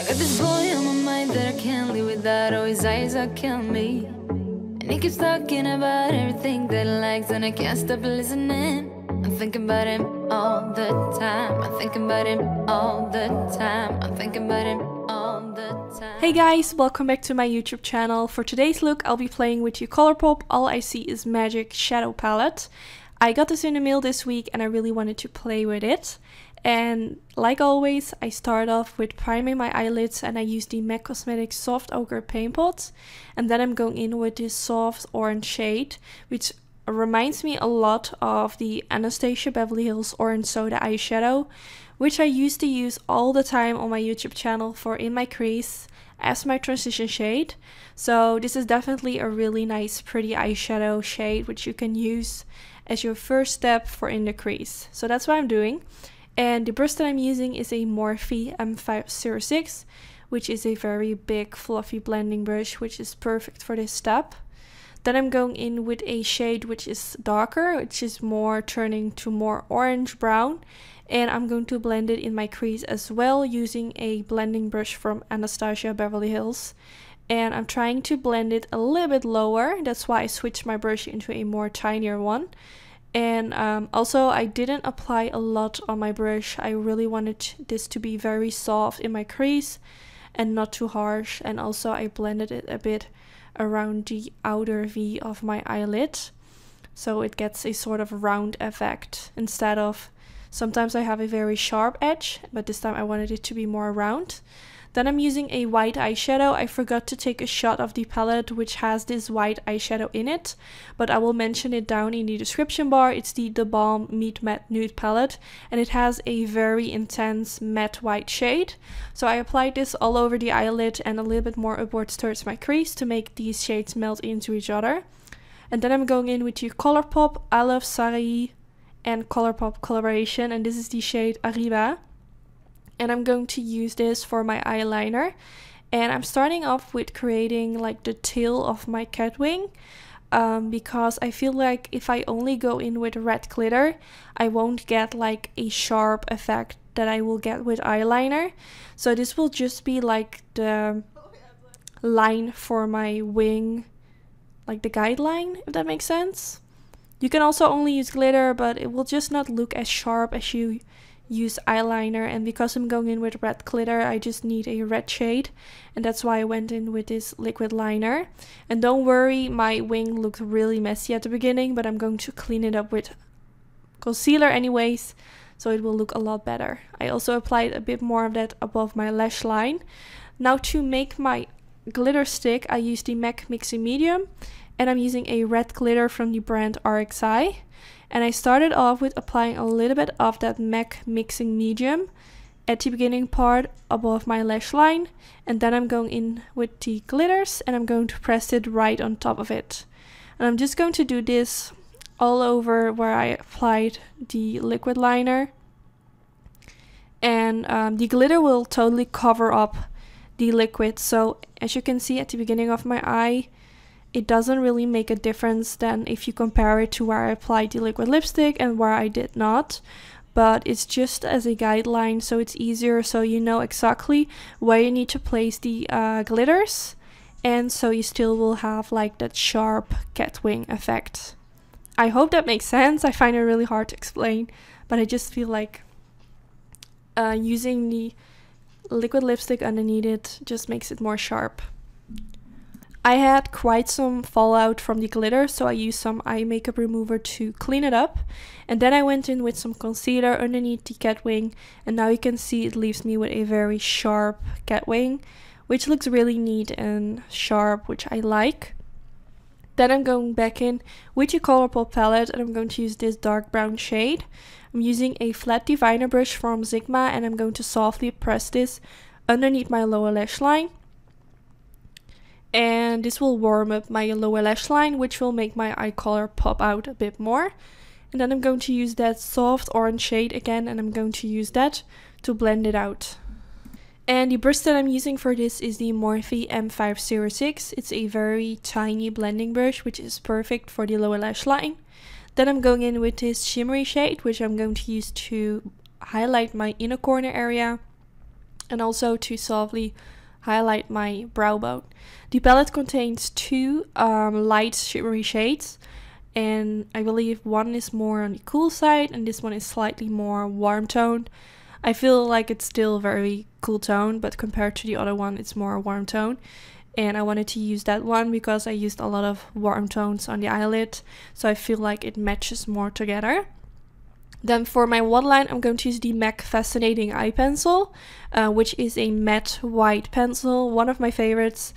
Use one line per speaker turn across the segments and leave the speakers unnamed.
got this boy on my mind that I can't live without. Oh, his eyes are killing me. And he keeps talking about everything that he likes, and I can't stop listening. I'm thinking about him all the time. I'm thinking about him all the time. I'm thinking about him all the time.
Hey guys, welcome back to my YouTube channel. For today's look, I'll be playing with the Colourpop All I See Is Magic shadow palette. I got this in the mail this week and I really wanted to play with it. And like always, I start off with priming my eyelids and I use the MAC Cosmetics Soft Ochre Paint Pot. And then I'm going in with this soft orange shade, which reminds me a lot of the Anastasia Beverly Hills Orange Soda eyeshadow, which I used to use all the time on my YouTube channel for in my crease as my transition shade. So this is definitely a really nice pretty eyeshadow shade which you can use as your first step for in the crease. So that's what I'm doing. And the brush that I'm using is a Morphe M506, which is a very big fluffy blending brush, which is perfect for this step. Then I'm going in with a shade which is darker, which is more turning to more orange brown. And I'm going to blend it in my crease as well using a blending brush from Anastasia Beverly Hills. And I'm trying to blend it a little bit lower. That's why I switched my brush into a more tinier one. And also I didn't apply a lot on my brush. I really wanted this to be very soft in my crease and not too harsh. And also I blended it a bit around the outer V of my eyelid, so it gets a sort of round effect instead of, sometimes I have a very sharp edge, but this time I wanted it to be more round. Then I'm using a white eyeshadow. I forgot to take a shot of the palette which has this white eyeshadow in it, but I will mention it down in the description bar. It's the theBalm Meet Matte Nude palette, and it has a very intense matte white shade. So I applied this all over the eyelid and a little bit more upwards towards my crease to make these shades melt into each other. And then I'm going in with the Colourpop iluvsarahii and Colourpop collaboration, and this is the shade Arriba. And I'm going to use this for my eyeliner. And I'm starting off with creating like the tail of my cat wing. Because I feel like if I only go in with red glitter, I won't get like a sharp effect that I will get with eyeliner. So this will just be like the line for my wing, like the guideline, if that makes sense. You can also only use glitter, but it will just not look as sharp as you use eyeliner. And because I'm going in with red glitter, I just need a red shade, and that's why I went in with this liquid liner. And don't worry, my wing looked really messy at the beginning, but I'm going to clean it up with concealer anyways, so it will look a lot better. I also applied a bit more of that above my lash line. Now to make my glitter stick, I use the MAC Mixing Medium, and I'm using a red glitter from the brand RXY. And I started off with applying a little bit of that MAC Mixing Medium at the beginning part above my lash line. And then I'm going in with the glitters and I'm going to press it right on top of it. And I'm just going to do this all over where I applied the liquid liner. And the glitter will totally cover up the liquid. So as you can see at the beginning of my eye, it doesn't really make a difference then if you compare it to where I applied the liquid lipstick and where I did not. But it's just as a guideline, so it's easier, so you know exactly where you need to place the glitters, and so you still will have like that sharp cat wing effect. I hope that makes sense. I find it really hard to explain, but I just feel like using the liquid lipstick underneath it just makes it more sharp. I had quite some fallout from the glitter, so I used some eye makeup remover to clean it up. And then I went in with some concealer underneath the cat wing, and now you can see it leaves me with a very sharp cat wing, which looks really neat and sharp, which I like. Then I'm going back in with the Colourpop palette, and I'm going to use this dark brown shade. I'm using a flat diviner brush from Sigma, and I'm going to softly press this underneath my lower lash line. And this will warm up my lower lash line, which will make my eye color pop out a bit more. And then I'm going to use that soft orange shade again, and I'm going to use that to blend it out. And the brush that I'm using for this is the Morphe M506. It's a very tiny blending brush, which is perfect for the lower lash line. Then I'm going in with this shimmery shade, which I'm going to use to highlight my inner corner area. and also to softly highlight my brow bone. The palette contains two light shimmery shades, and I believe one is more on the cool side and this one is slightly more warm toned. I feel like it's still very cool tone, but compared to the other one it's more warm tone. And I wanted to use that one because I used a lot of warm tones on the eyelid, so I feel like it matches more together. Then for my waterline, I'm going to use the MAC Fascinating Eye Pencil, which is a matte white pencil, one of my favorites.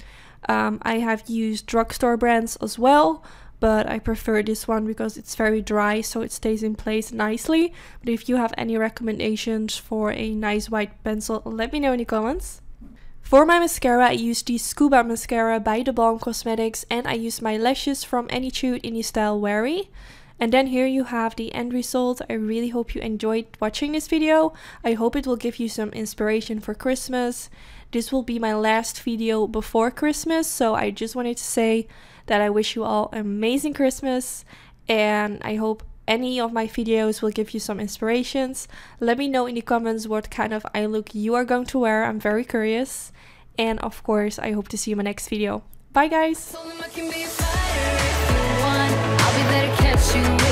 I have used drugstore brands as well, but I prefer this one because it's very dry, so it stays in place nicely. But if you have any recommendations for a nice white pencil, let me know in the comments. For my mascara, I used the Scuba Mascara by theBalm Cosmetics, and I used my lashes from Nude in the style Wary. And then here you have the end result. I really hope you enjoyed watching this video. I hope it will give you some inspiration for Christmas. This will be my last video before Christmas, so I just wanted to say that I wish you all an amazing Christmas, and I hope any of my videos will give you some inspirations. Let me know in the comments what kind of eye look you are going to wear. I'm very curious. And of course, I hope to see you in my next video. Bye guys!
You